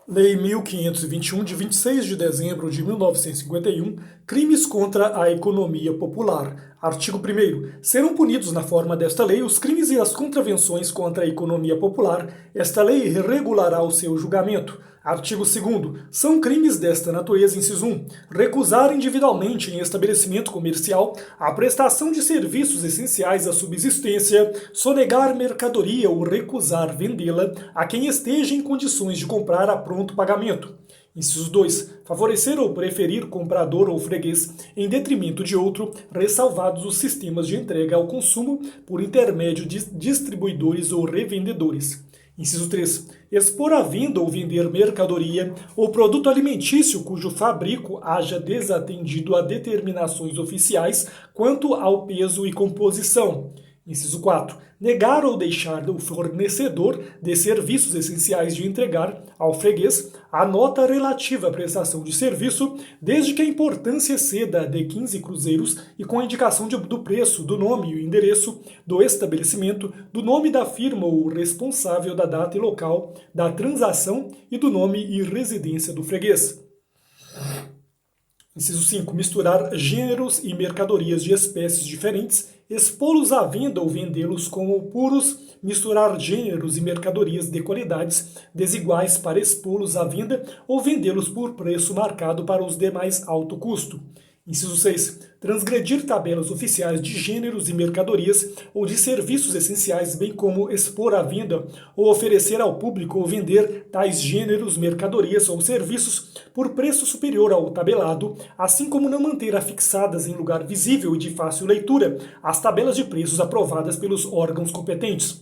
Lei 1521, de 26 de dezembro de 1951, crimes contra a economia popular. Artigo 1º. Serão punidos na forma desta lei os crimes e as contravenções contra a economia popular. Esta lei regulará o seu julgamento. Artigo 2º. São crimes desta natureza, inciso 1, recusar individualmente em estabelecimento comercial a prestação de serviços essenciais à subsistência, sonegar mercadoria ou recusar vendê-la a quem esteja em condições de comprar a pronto pagamento. Inciso 2. Favorecer ou preferir comprador ou freguês em detrimento de outro, ressalvados os sistemas de entrega ao consumo por intermédio de distribuidores ou revendedores. Inciso 3. Expor à venda ou vender mercadoria ou produto alimentício cujo fabrico haja desatendido a determinações oficiais quanto ao peso e composição. Inciso 4. Negar ou deixar o fornecedor de serviços essenciais de entregar ao freguês a nota relativa à prestação de serviço, desde que a importância exceda de 15 cruzeiros e com a indicação do preço, do nome e o endereço do estabelecimento, do nome da firma ou responsável, da data e local da transação e do nome e residência do freguês. Inciso 5. Misturar gêneros e mercadorias de espécies diferentes, expô-los à venda ou vendê-los como puros, misturar gêneros e mercadorias de qualidades desiguais para expô-los à venda ou vendê-los por preço marcado para os de mais alto custo. Inciso 6. Transgredir tabelas oficiais de gêneros e mercadorias ou de serviços essenciais, bem como expor à venda ou oferecer ao público ou vender tais gêneros, mercadorias ou serviços por preço superior ao tabelado, assim como não manter afixadas em lugar visível e de fácil leitura as tabelas de preços aprovadas pelos órgãos competentes.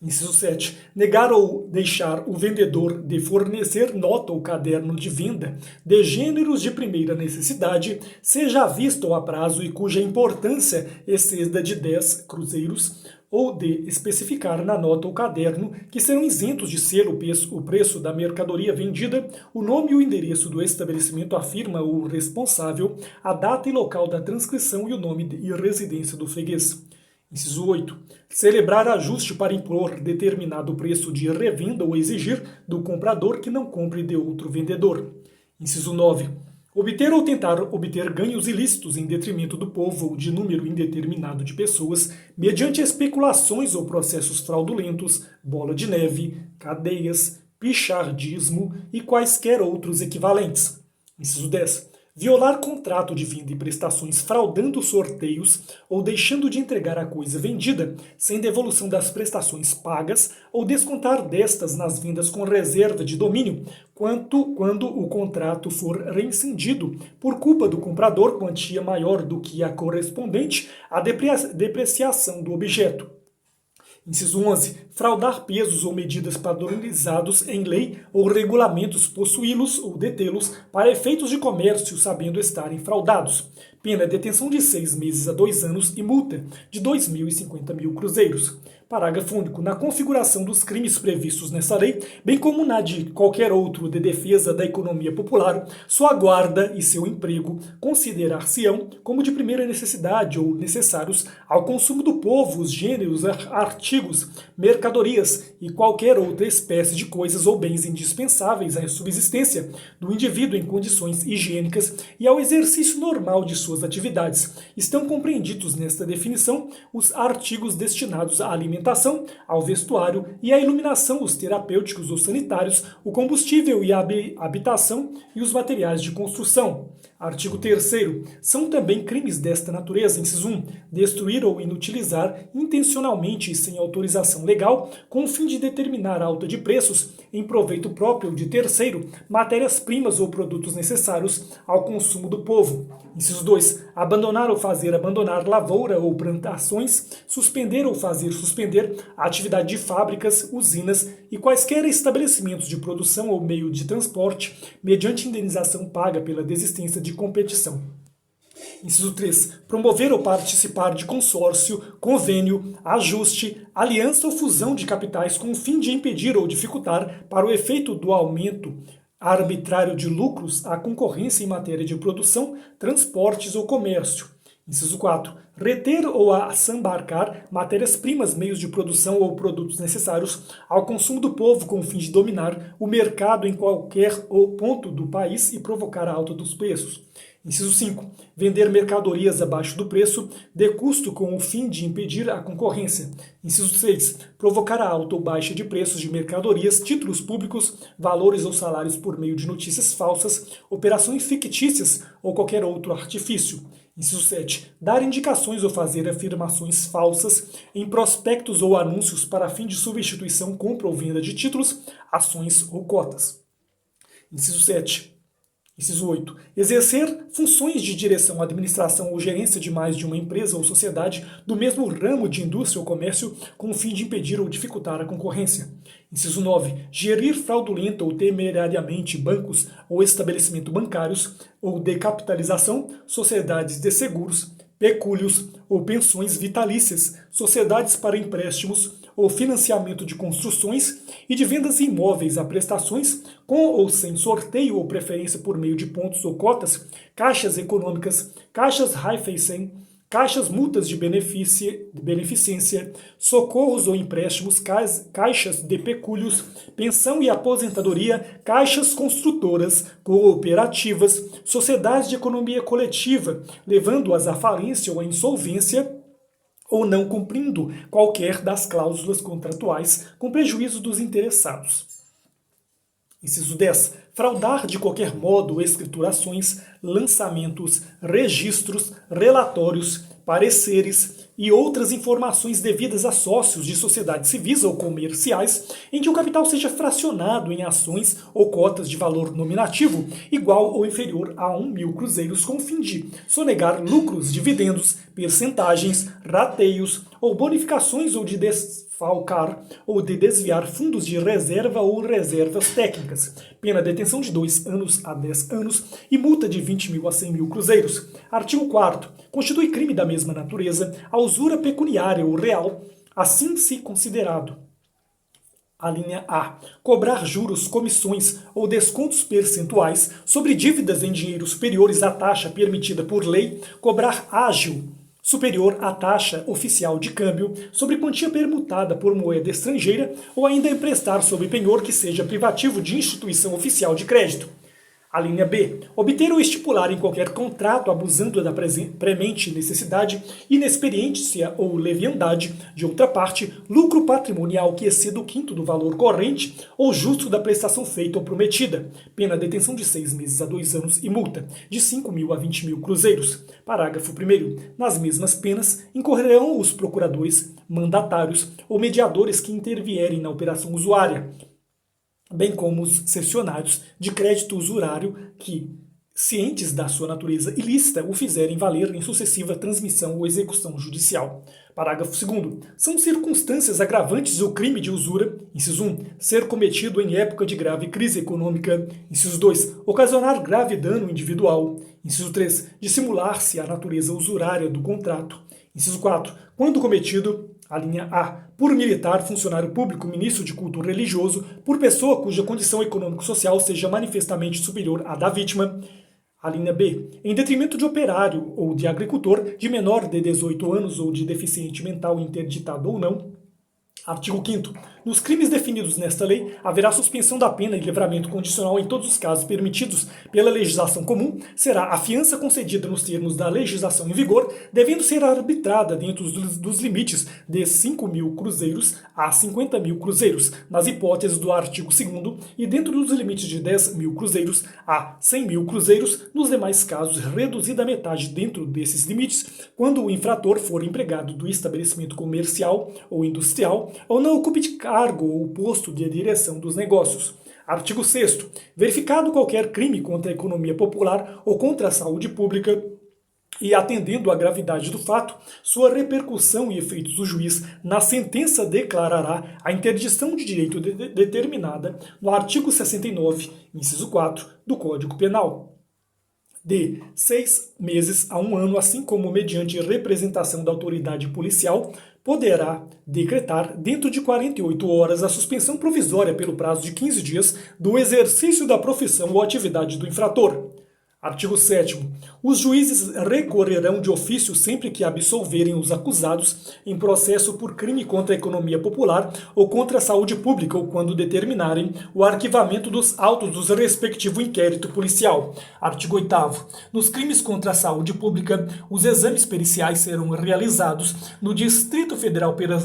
Inciso 7. Negar ou deixar o vendedor de fornecer nota ou caderno de venda de gêneros de primeira necessidade, seja à vista ou a prazo e cuja importância exceda de 10 cruzeiros, ou de especificar na nota ou caderno que serão isentos de selo o preço da mercadoria vendida, o nome e o endereço do estabelecimento, a firma ou responsável, a data e local da transcrição e o nome e residência do freguês. Inciso 8. Celebrar ajuste para impor determinado preço de revenda ou exigir do comprador que não compre de outro vendedor. Inciso 9. Obter ou tentar obter ganhos ilícitos em detrimento do povo ou de número indeterminado de pessoas, mediante especulações ou processos fraudulentos, bola de neve, cadeias, pichardismo e quaisquer outros equivalentes. Inciso 10. Violar contrato de venda e prestações fraudando sorteios ou deixando de entregar a coisa vendida sem devolução das prestações pagas ou descontar destas nas vendas com reserva de domínio, quando o contrato for rescindido por culpa do comprador quantia maior do que a correspondente à depreciação do objeto. Inciso 11. Fraudar pesos ou medidas padronizados em lei ou regulamentos, possuí-los ou detê-los para efeitos de comércio, sabendo estarem fraudados. Pena detenção de 6 meses a 2 anos e multa de 2.050.000 cruzeiros. Parágrafo único. Na configuração dos crimes previstos nessa lei, bem como na de qualquer outro de defesa da economia popular, sua guarda e seu emprego considerar-se-ão como de primeira necessidade ou necessários ao consumo do povo os gêneros, artigos, mercadorias e qualquer outra espécie de coisas ou bens indispensáveis à subsistência do indivíduo em condições higiênicas e ao exercício normal de suas atividades. Estão compreendidos nesta definição os artigos destinados à alimentação, ao vestuário e à iluminação, os terapêuticos ou sanitários, o combustível e a habitação e os materiais de construção. Artigo 3º. São também crimes desta natureza, inciso 1, destruir ou inutilizar intencionalmente e sem autorização legal, com o fim de determinar alta de preços em proveito próprio ou de terceiro, matérias-primas ou produtos necessários ao consumo do povo. Inciso 2. Abandonar ou fazer abandonar lavoura ou plantações, suspender ou fazer suspender a atividade de fábricas, usinas e quaisquer estabelecimentos de produção ou meio de transporte, mediante indenização paga pela desistência de competição. Inciso 3. Promover ou participar de consórcio, convênio, ajuste, aliança ou fusão de capitais com o fim de impedir ou dificultar, para o efeito do aumento arbitrário de lucros, a concorrência em matéria de produção, transportes ou comércio. Inciso 4. Reter ou assambarcar matérias-primas, meios de produção ou produtos necessários ao consumo do povo com o fim de dominar o mercado em qualquer ponto do país e provocar a alta dos preços. Inciso 5. Vender mercadorias abaixo do preço de custo com o fim de impedir a concorrência. Inciso 6. Provocar a alta ou baixa de preços de mercadorias, títulos públicos, valores ou salários por meio de notícias falsas, operações fictícias ou qualquer outro artifício. Inciso 7. Dar indicações ou fazer afirmações falsas em prospectos ou anúncios para fim de substituição, compra ou venda de títulos, ações ou cotas. Inciso 7. Inciso 8. Exercer funções de direção, administração ou gerência de mais de uma empresa ou sociedade do mesmo ramo de indústria ou comércio com o fim de impedir ou dificultar a concorrência. Inciso 9. Gerir fraudulenta ou temerariamente bancos ou estabelecimento bancários ou de capitalização, sociedades de seguros, pecúlios ou pensões vitalícias, sociedades para empréstimos ou financiamento de construções e de vendas de imóveis a prestações, com ou sem sorteio ou preferência por meio de pontos ou cotas, caixas econômicas, caixas Raiffeisen, caixas multas de beneficência, socorros ou empréstimos, caixas de pecúlios, pensão e aposentadoria, caixas construtoras, cooperativas, sociedades de economia coletiva, levando-as à falência ou à insolvência, ou não cumprindo qualquer das cláusulas contratuais com prejuízo dos interessados. Inciso 10. Fraudar de qualquer modo escriturações, lançamentos, registros, relatórios, pareceres e outras informações devidas a sócios de sociedades civis ou comerciais em que o capital seja fracionado em ações ou cotas de valor nominativo igual ou inferior a 1.000 cruzeiros com o fim de sonegar lucros, dividendos, percentagens, rateios ou bonificações ou de desfalcar ou de desviar fundos de reserva ou reservas técnicas. Pena detenção de 2 anos a 10 anos e multa de 20.000 a 100.000 cruzeiros. Artigo 4º. Constitui crime da mesma natureza a usura pecuniária ou real, assim se considerado. A linha A. Cobrar juros, comissões ou descontos percentuais sobre dívidas em dinheiro superiores à taxa permitida por lei, cobrar ágio superior à taxa oficial de câmbio sobre quantia permutada por moeda estrangeira ou ainda emprestar sob penhor que seja privativo de instituição oficial de crédito. A linha B. Obter ou estipular em qualquer contrato, abusando da premente necessidade, inexperiência ou leviandade de outra parte, lucro patrimonial que exceda o quinto do valor corrente ou justo da prestação feita ou prometida. Pena detenção de 6 meses a 2 anos e multa de 5.000 a 20.000 cruzeiros. Parágrafo 1º. Nas mesmas penas incorrerão os procuradores, mandatários ou mediadores que intervierem na operação usuária, bem como os cessionários de crédito usurário que, cientes da sua natureza ilícita, o fizerem valer em sucessiva transmissão ou execução judicial. Parágrafo 2º. São circunstâncias agravantes o crime de usura, inciso 1, ser cometido em época de grave crise econômica, inciso 2, ocasionar grave dano individual, inciso 3, dissimular-se a natureza usurária do contrato, inciso 4, quando cometido, a linha A, por militar, funcionário público, ministro de culto religioso, por pessoa cuja condição econômico-social seja manifestamente superior à da vítima. A linha B, em detrimento de operário ou de agricultor, de menor de 18 anos ou de deficiente mental interditado ou não. Artigo 5º. Nos crimes definidos nesta lei, haverá suspensão da pena e livramento condicional em todos os casos permitidos pela legislação comum, será a fiança concedida nos termos da legislação em vigor, devendo ser arbitrada dentro dos limites de 5.000 cruzeiros a 50.000 cruzeiros, nas hipóteses do artigo 2º, e dentro dos limites de 10.000 cruzeiros a 100.000 cruzeiros, nos demais casos reduzida a metade dentro desses limites, quando o infrator for empregado do estabelecimento comercial ou industrial, ou não ocupe de cargo ou posto de direção dos negócios. Artigo 6º. Verificado qualquer crime contra a economia popular ou contra a saúde pública, e atendendo à gravidade do fato, sua repercussão e efeitos do juiz, na sentença declarará a interdição de direito determinada no artigo 69, inciso 4, do Código Penal, de 6 meses a 1 ano, assim como mediante representação da autoridade policial, poderá decretar, dentro de 48 horas, a suspensão provisória pelo prazo de 15 dias do exercício da profissão ou atividade do infrator. Artigo 7º. Os juízes recorrerão de ofício sempre que absolverem os acusados em processo por crime contra a economia popular ou contra a saúde pública ou quando determinarem o arquivamento dos autos do respectivo inquérito policial. Artigo 8º. Nos crimes contra a saúde pública, os exames periciais serão realizados no Distrito Federal pelas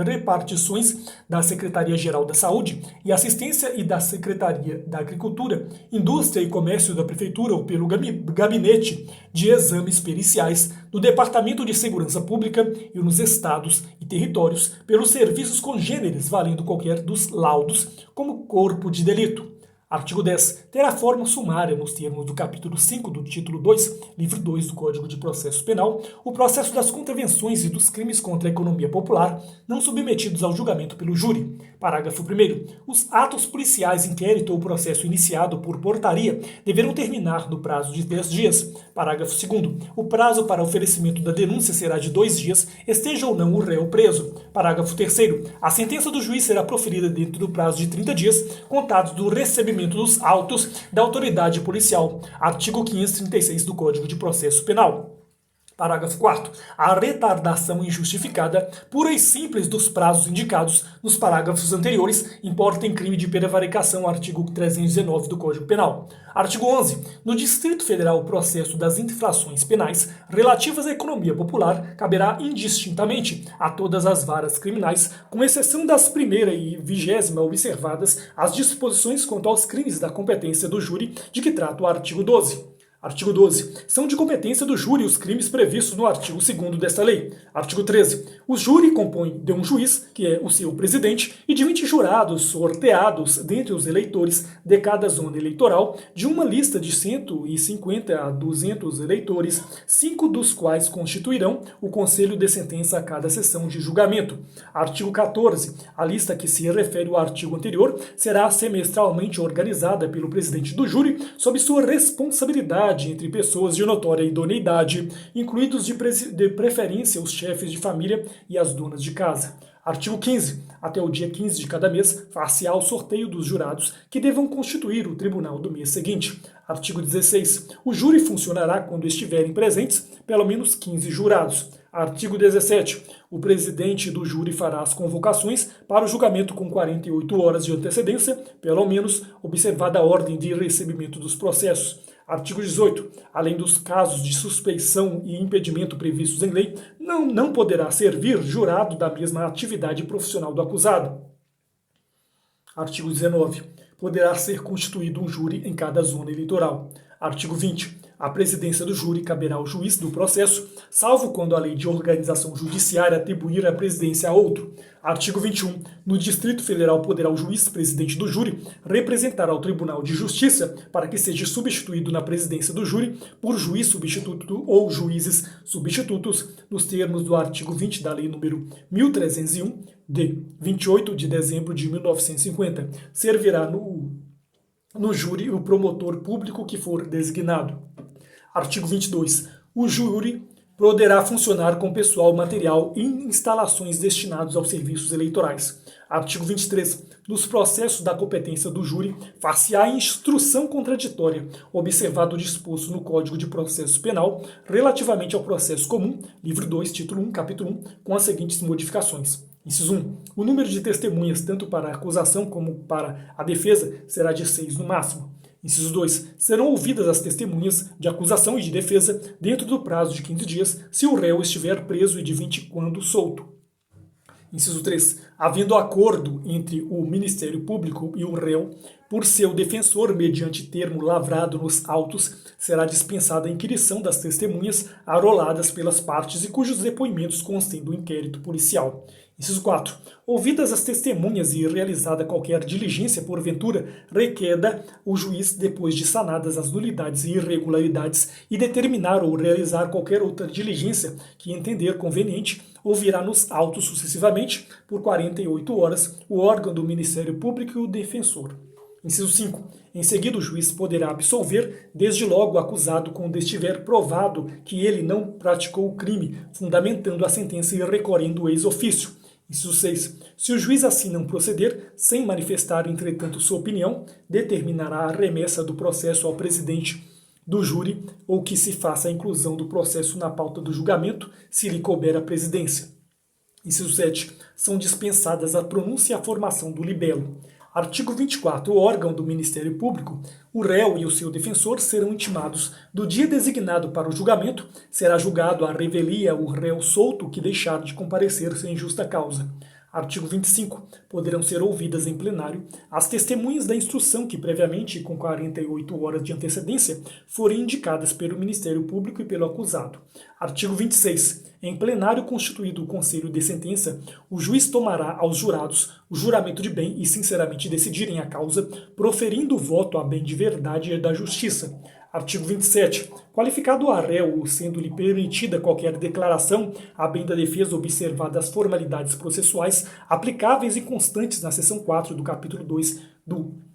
repartições da Secretaria-Geral da Saúde e Assistência e da Secretaria da Agricultura, Indústria e Comércio da Prefeitura ou pelo Gabinete de Exames Periciais do Departamento de Segurança Pública e nos estados e territórios pelos serviços congêneres, valendo qualquer dos laudos como corpo de delito. Artigo 10. Terá forma sumária nos termos do capítulo 5 do título 2, livro 2 do Código de Processo Penal, o processo das contravenções e dos crimes contra a economia popular não submetidos ao julgamento pelo júri. Parágrafo 1º. Os atos policiais, inquérito ou processo iniciado por portaria deverão terminar no prazo de 10 dias. Parágrafo 2º. O prazo para oferecimento da denúncia será de 2 dias, esteja ou não o réu preso. Parágrafo 3º. A sentença do juiz será proferida dentro do prazo de 30 dias, contados do recebimento dos autos da autoridade policial. Artigo 536 do Código de Processo Penal. Parágrafo 4º. A retardação injustificada, pura e simples dos prazos indicados nos parágrafos anteriores, importa em crime de prevaricação, artigo 319 do Código Penal. Artigo 11. No Distrito Federal, o processo das infrações penais relativas à economia popular caberá indistintamente a todas as varas criminais, com exceção das 1ª e 20ª observadas as disposições quanto aos crimes da competência do júri de que trata o artigo 12. Artigo 12. São de competência do júri os crimes previstos no artigo 2º desta lei. Artigo 13. O júri compõe de um juiz, que é o seu presidente, e de 20 jurados sorteados dentre os eleitores de cada zona eleitoral, de uma lista de 150 a 200 eleitores, 5 dos quais constituirão o conselho de sentença a cada sessão de julgamento. Artigo 14. A lista que se refere ao artigo anterior será semestralmente organizada pelo presidente do júri sob sua responsabilidade entre pessoas de notória idoneidade, incluídos de preferência os chefes de família e as donas de casa. Artigo 15. Até o dia 15 de cada mês, far-se-á o sorteio dos jurados que devam constituir o tribunal do mês seguinte. Artigo 16. O júri funcionará quando estiverem presentes pelo menos 15 jurados. Artigo 17. O presidente do júri fará as convocações para o julgamento com 48 horas de antecedência, pelo menos observada a ordem de recebimento dos processos. Artigo 18. Além dos casos de suspeição e impedimento previstos em lei, não poderá servir jurado da mesma atividade profissional do acusado. Artigo 19. Poderá ser constituído um júri em cada zona eleitoral. Artigo 20. A presidência do júri caberá ao juiz do processo, salvo quando a lei de organização judiciária atribuir a presidência a outro. Artigo 21. No Distrito Federal poderá o juiz presidente do júri representar ao Tribunal de Justiça para que seja substituído na presidência do júri por juiz substituto ou juízes substitutos, nos termos do artigo 20 da Lei nº 1301, de 28 de dezembro de 1950. Servirá no júri o promotor público que for designado. Artigo 22. O júri poderá funcionar com pessoal material em instalações destinados aos serviços eleitorais. Artigo 23. Nos processos da competência do júri, far-se-á instrução contraditória, observado o disposto no Código de Processo Penal relativamente ao processo comum, livro 2, título 1, capítulo 1, com as seguintes modificações. Inciso 1. O número de testemunhas, tanto para a acusação como para a defesa, será de 6 no máximo. Inciso 2. Serão ouvidas as testemunhas de acusação e de defesa dentro do prazo de 15 dias, se o réu estiver preso e de 20 quando solto. Inciso 3. Havendo acordo entre o Ministério Público e o réu, por seu defensor, mediante termo lavrado nos autos, será dispensada a inquirição das testemunhas arroladas pelas partes e cujos depoimentos constem do inquérito policial. Inciso 4. Ouvidas as testemunhas e realizada qualquer diligência porventura, requeda o juiz, depois de sanadas as nulidades e irregularidades, e determinar ou realizar qualquer outra diligência que entender conveniente, ouvirá nos autos sucessivamente, por 48 horas, o órgão do Ministério Público e o defensor. Inciso 5. Em seguida, o juiz poderá absolver, desde logo o acusado, quando estiver provado que ele não praticou o crime, fundamentando a sentença e recorrendo ex ofício. Inciso 6. Se o juiz assim não proceder, sem manifestar, entretanto, sua opinião, determinará a remessa do processo ao presidente do júri ou que se faça a inclusão do processo na pauta do julgamento, se lhe couber a presidência. Inciso 7. São dispensadas a pronúncia e a formação do libelo. Artigo 24. O órgão do Ministério Público, o réu e o seu defensor serão intimados do dia designado para o julgamento, será julgado à revelia o réu solto que deixar de comparecer sem justa causa. Artigo 25. Poderão ser ouvidas em plenário as testemunhas da instrução que previamente, com 48 horas de antecedência, forem indicadas pelo Ministério Público e pelo acusado. Artigo 26. Em plenário constituído o conselho de sentença, o juiz tomará aos jurados o juramento de bem e sinceramente decidirem a causa, proferindo o voto a bem de verdade e da justiça. Artigo 27. Qualificado a réu, sendo-lhe permitida qualquer declaração, a bem da defesa observadas as formalidades processuais aplicáveis e constantes na seção 4 do capítulo 2 do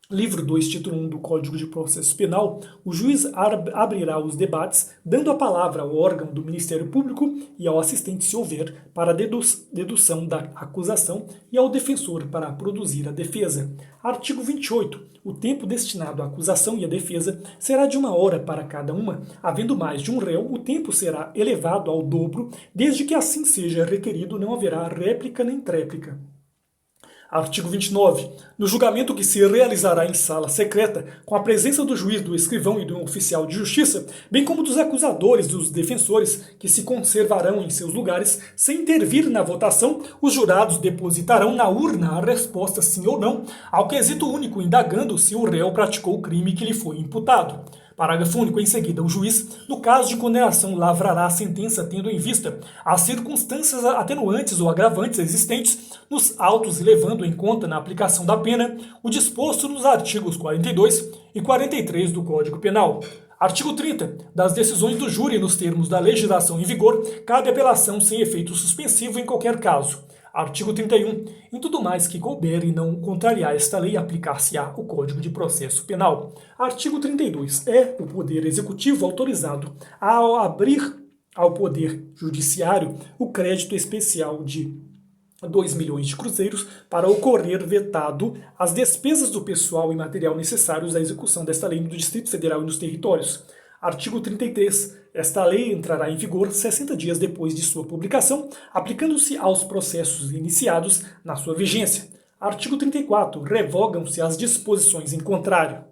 Livro 2, título 1 do Código de Processo Penal, o juiz abrirá os debates, dando a palavra ao órgão do Ministério Público e ao assistente, se houver, para a dedução da acusação e ao defensor para produzir a defesa. Artigo 28. O tempo destinado à acusação e à defesa será de 1 hora para cada uma. Havendo mais de um réu, o tempo será elevado ao dobro, desde que assim seja requerido, não haverá réplica nem tréplica. Artigo 29. No julgamento que se realizará em sala secreta, com a presença do juiz, do escrivão e do oficial de justiça, bem como dos acusadores e dos defensores, que se conservarão em seus lugares, sem intervir na votação, os jurados depositarão na urna a resposta sim ou não ao quesito único, indagando se o réu praticou o crime que lhe foi imputado. Parágrafo único. Em seguida, o juiz, no caso de condenação, lavrará a sentença tendo em vista as circunstâncias atenuantes ou agravantes existentes nos autos e levando em conta na aplicação da pena o disposto nos artigos 42 e 43 do Código Penal. Artigo 30. Das decisões do júri nos termos da legislação em vigor, cabe apelação sem efeito suspensivo em qualquer caso. Artigo 31. Em tudo mais que couber e não contrariar esta lei, aplicar-se-á o Código de Processo Penal. Artigo 32. É o Poder Executivo autorizado a abrir ao Poder Judiciário o crédito especial de 2 milhões de cruzeiros para ocorrer vetado as despesas do pessoal e material necessários à execução desta lei no Distrito Federal e nos territórios. Artigo 33. Esta lei entrará em vigor 60 dias depois de sua publicação, aplicando-se aos processos iniciados na sua vigência. Artigo 34. Revogam-se as disposições em contrário.